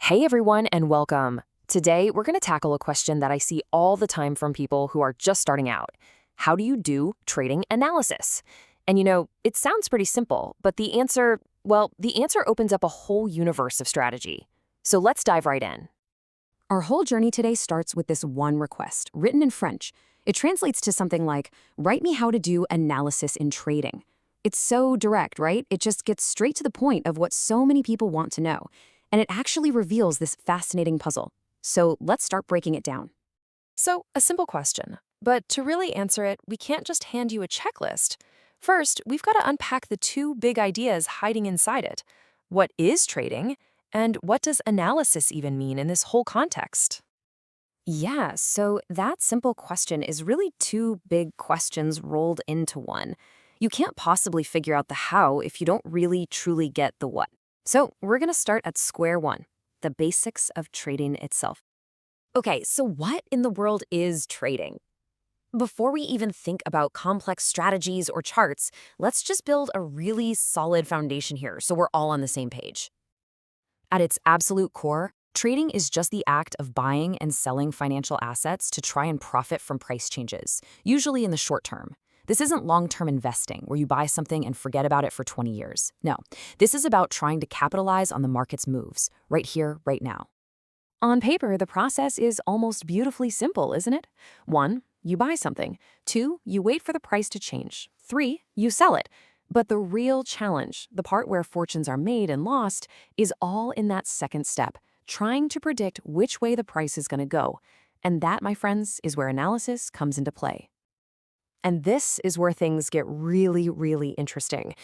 Hey everyone, and welcome. Today, we're going to tackle a question that I see all the time from people who are just starting out. How do you do trading analysis? And it sounds pretty simple, but the answer opens up a whole universe of strategy. So let's dive right in. Our whole journey today starts with this one request, written in French. It translates to something like, write me how to do analysis in trading. It's so direct, right? It just gets straight to the point of what so many people want to know. And it actually reveals this fascinating puzzle. So let's start breaking it down. So, a simple question, but to really answer it, we can't just hand you a checklist. First, we've got to unpack the two big ideas hiding inside it. What is trading, and what does analysis even mean in this whole context? Yeah, so that simple question is really two big questions rolled into one. You can't possibly figure out the how if you don't really truly get the what. So we're going to start at square one, the basics of trading itself. Okay, so what in the world is trading? Before we even think about complex strategies or charts, let's just build a really solid foundation here so we're all on the same page. At its absolute core, trading is just the act of buying and selling financial assets to try and profit from price changes, usually in the short term. This isn't long-term investing, where you buy something and forget about it for 20 years. No, this is about trying to capitalize on the market's moves, right here, right now. On paper, the process is almost beautifully simple, isn't it? 1, you buy something. 2, you wait for the price to change. 3, you sell it. But the real challenge, the part where fortunes are made and lost, is all in that second step, trying to predict which way the price is going to go. And that, my friends, is where analysis comes into play. And this is where things get really, really interesting.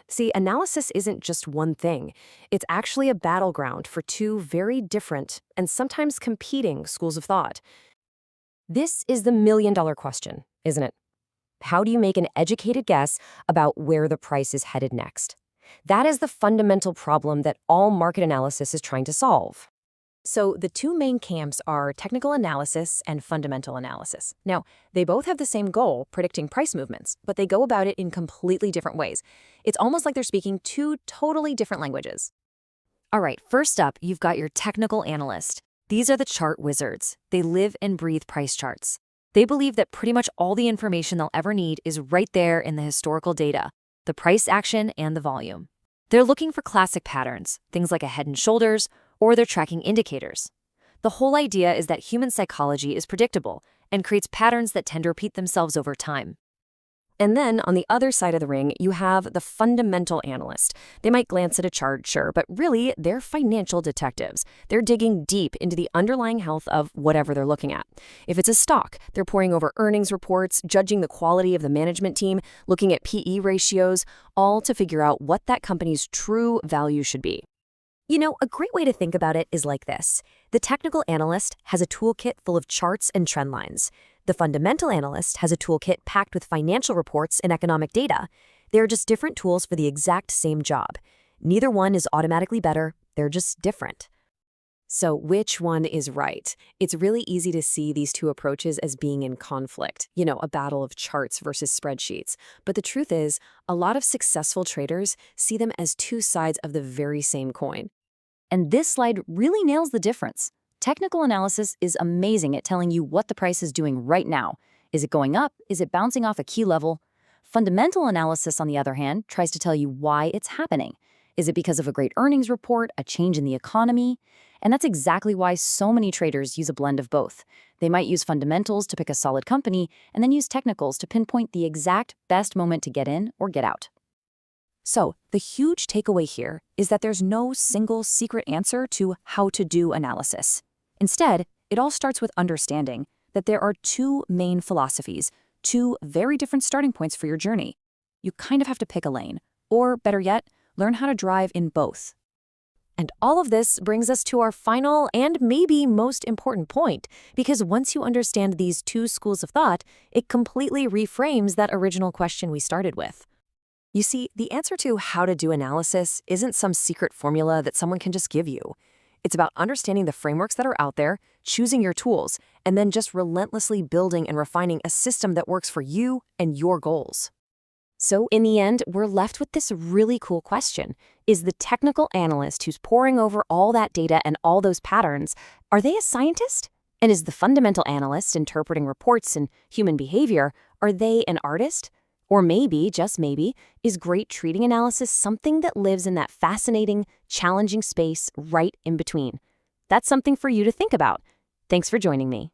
See, analysis isn't just one thing. It's actually a battleground for two very different and sometimes competing schools of thought. This is the million-dollar question, isn't it? How do you make an educated guess about where the price is headed next? That is the fundamental problem that all market analysis is trying to solve. So the two main camps are technical analysis and fundamental analysis. Now, they both have the same goal, predicting price movements, but they go about it in completely different ways. It's almost like they're speaking two totally different languages. All right, first up, you've got your technical analyst. These are the chart wizards. They live and breathe price charts. They believe that pretty much all the information they'll ever need is right there in the historical data, the price action and the volume. They're looking for classic patterns, things like a head and shoulders, or they're tracking indicators. The whole idea is that human psychology is predictable and creates patterns that tend to repeat themselves over time. And then on the other side of the ring, you have the fundamental analyst. They might glance at a chart, sure, but really, they're financial detectives. They're digging deep into the underlying health of whatever they're looking at. If it's a stock, they're poring over earnings reports, judging the quality of the management team, looking at PE ratios, all to figure out what that company's true value should be. A great way to think about it is like this. The technical analyst has a toolkit full of charts and trend lines. The fundamental analyst has a toolkit packed with financial reports and economic data. They're just different tools for the exact same job. Neither one is automatically better, they're just different. So which one is right? It's really easy to see these two approaches as being in conflict, a battle of charts versus spreadsheets. But the truth is, a lot of successful traders see them as two sides of the very same coin. And this slide really nails the difference. Technical analysis is amazing at telling you what the price is doing right now. Is it going up? Is it bouncing off a key level? Fundamental analysis, on the other hand, tries to tell you why it's happening. Is it because of a great earnings report, a change in the economy? And that's exactly why so many traders use a blend of both. They might use fundamentals to pick a solid company, and then use technicals to pinpoint the exact best moment to get in or get out. So, the huge takeaway here is that there's no single secret answer to how to do analysis. Instead, it all starts with understanding that there are two main philosophies, two very different starting points for your journey. You kind of have to pick a lane, or better yet, learn how to drive in both. And all of this brings us to our final and maybe most important point, because once you understand these two schools of thought, it completely reframes that original question we started with. You see, the answer to how to do analysis isn't some secret formula that someone can just give you. It's about understanding the frameworks that are out there, choosing your tools, and then just relentlessly building and refining a system that works for you and your goals. So in the end, we're left with this really cool question. Is the technical analyst who's poring over all that data and all those patterns, are they a scientist? And is the fundamental analyst interpreting reports and human behavior, are they an artist? Or maybe, just maybe, is great trading analysis something that lives in that fascinating, challenging space right in between? That's something for you to think about. Thanks for joining me.